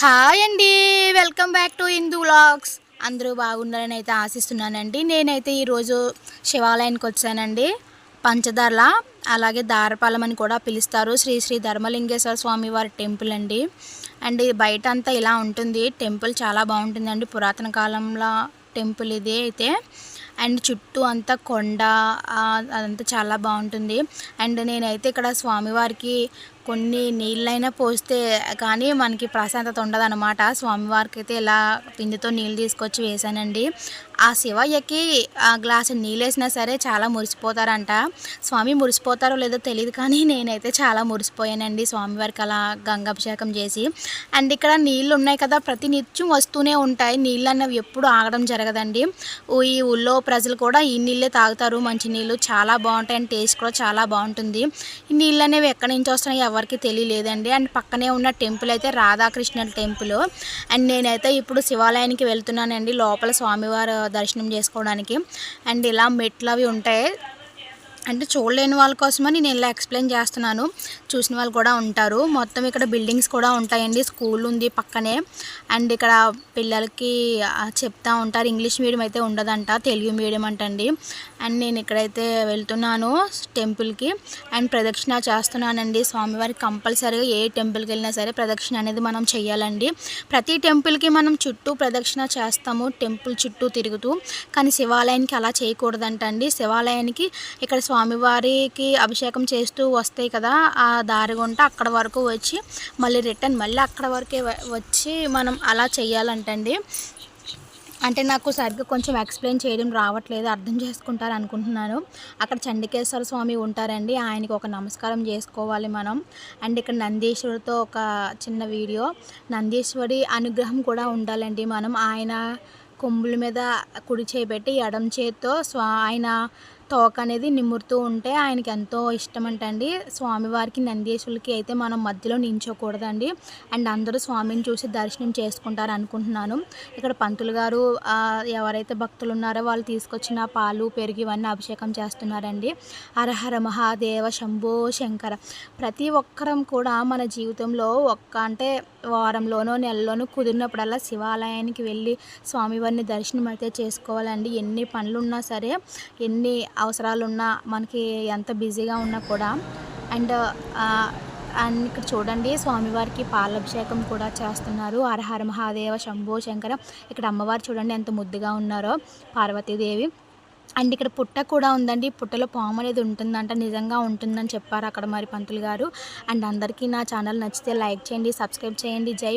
Hi అండి, welcome back to Hindu vlogs. అందరూ బాగున్నారని అయితే ఆశిస్తున్నానండి. నేనైతే ఈరోజు శివాలయానికి వచ్చానండి. పంచదార్ల, అలాగే దారపాలెం అని కూడా పిలుస్తారు. శ్రీ శ్రీ ధర్మలింగేశ్వర స్వామి వారి టెంపుల్ అండి. అండ్ బయట అంతా ఇలా ఉంటుంది. టెంపుల్ చాలా బాగుంటుందండి. పురాతన కాలంలో టెంపుల్ ఇది అయితే. అండ్ చుట్టూ అంతా కొండ, అదంతా చాలా బాగుంటుంది. అండ్ నేనైతే ఇక్కడ స్వామివారికి కొన్ని నీళ్ళైనా పోస్తే కానీ మనకి ప్రశాంతత ఉండదన్నమాట. స్వామివారికి అయితే ఇలా పిండితో నీళ్ళు తీసుకొచ్చి వేశానండి. ఆ శివయ్యకి ఆ గ్లాసు నీళ్ళు వేసినా సరే చాలా మురిసిపోతారంట. స్వామి మురిసిపోతారో లేదో తెలియదు, కానీ నేనైతే చాలా మురిసిపోయానండి స్వామివారికి అలా గంగాభిషేకం చేసి. అండ్ ఇక్కడ నీళ్ళు ఉన్నాయి కదా, ప్రతి నిత్యం వస్తూనే ఉంటాయి. నీళ్ళు అన్నవి ఎప్పుడు ఆగడం జరగదండి. ఈ ఊళ్ళో ప్రజలు కూడా ఈ నీళ్ళే తాగుతారు. మంచి నీళ్ళు చాలా బాగుంటాయి. అండ్ టేస్ట్ కూడా చాలా బాగుంటుంది. ఈ నీళ్ళు అనేవి ఎక్కడి నుంచి వస్తున్నాయి ఎవరికి తెలియలేదండి. అండ్ పక్కనే ఉన్న టెంపుల్ అయితే రాధాకృష్ణుల టెంపుల్. అండ్ నేనైతే ఇప్పుడు శివాలయానికి వెళ్తున్నానండి, లోపల స్వామివారి దర్శనం చేసుకోవడానికి. అండ్ ఇలా మెట్లు అవి ఉంటాయి. అంటే చూడలేని వాళ్ళ కోసమని నేను ఇలా ఎక్స్ప్లెయిన్ చేస్తున్నాను, చూసిన వాళ్ళు కూడా ఉంటారు. మొత్తం ఇక్కడ బిల్డింగ్స్ కూడా ఉంటాయండి. స్కూల్ ఉంది పక్కనే. అండ్ ఇక్కడ పిల్లలకి చెప్తా ఉంటారు. ఇంగ్లీష్ మీడియం అయితే ఉండదంట, తెలుగు మీడియం అంటండి. అండ్ నేను ఇక్కడైతే వెళ్తున్నాను టెంపుల్కి. అండ్ ప్రదక్షిణ చేస్తున్నానండి స్వామివారికి. కంపల్సరీగా ఏ టెంపుల్కి వెళ్ళినా సరే ప్రదక్షిణ అనేది మనం చెయ్యాలండి. ప్రతి టెంపుల్కి మనం చుట్టూ ప్రదక్షిణ చేస్తాము, టెంపుల్ చుట్టూ తిరుగుతూ. కానీ శివాలయానికి అలా చేయకూడదంటండి. శివాలయానికి ఇక్కడ స్వామివారికి అభిషేకం చేస్తూ వస్తాయి కదా, ఆ దారి గుంట అక్కడ వరకు వచ్చి మళ్ళీ రిటర్న్ మళ్ళీ అక్కడ వరకే వచ్చి మనం అలా చేయాలంటండి. అంటే నాకు సరిగ్గా కొంచెం ఎక్స్ప్లెయిన్ చేయడం రావట్లేదు, అర్థం చేసుకుంటారు అనుకుంటున్నాను. అక్కడ చండికేశ్వర స్వామి ఉంటారండి, ఆయనకి ఒక నమస్కారం చేసుకోవాలి మనం. అండ్ ఇక్కడ నందీశ్వరుడితో ఒక చిన్న వీడియో. నందీశ్వరి అనుగ్రహం కూడా ఉండాలండి మనం. ఆయన కొమ్ముల మీద కుడి చేపెట్టి ఎడం చేత్తో ఆయన తోక అనేది నిమురుతూ ఉంటే ఆయనకి ఎంతో ఇష్టమంటండి. స్వామివారికి నందీశ్వరులకి అయితే మనం మధ్యలో నించోకూడదండి. అండ్ అందరూ స్వామిని చూసి దర్శనం చేసుకుంటారు అనుకుంటున్నాను. ఇక్కడ పంతులు గారు ఎవరైతే భక్తులు ఉన్నారో వాళ్ళు తీసుకొచ్చిన పాలు పెరుగు ఇవన్నీ అభిషేకం చేస్తున్నారండి. హరహర మహాదేవ శంభో శంకర. ప్రతి ఒక్కరం కూడా మన జీవితంలో అంటే వారంలోనో నెలలోనో కుదిరినప్పుడల్లా శివాలయానికి వెళ్ళి స్వామివారిని దర్శనం అయితే చేసుకోవాలండి. ఎన్ని పనులున్నా సరే, ఎన్ని అవసరాలున్నా, మనకి ఎంత బిజీగా ఉన్నా కూడా. అండ్ ఇక్కడ చూడండి స్వామివారికి పాలాభిషేకం కూడా చేస్తున్నారు. హరహర మహాదేవ శంభో శంకర. ఇక్కడ అమ్మవారు చూడండి ఎంత ముద్దుగా ఉన్నారో, పార్వతీదేవి. అండ్ ఇక్కడ పుట్ట కూడా ఉందండి. పుట్టలో పాము అనేది ఉంటుందంట, నిజంగా ఉంటుందని చెప్పారు అక్కడ మరి పంతులు గారు. అండ్ అందరికీ నా ఛానల్ నచ్చితే లైక్ చేయండి, సబ్స్క్రైబ్ చేయండి. జై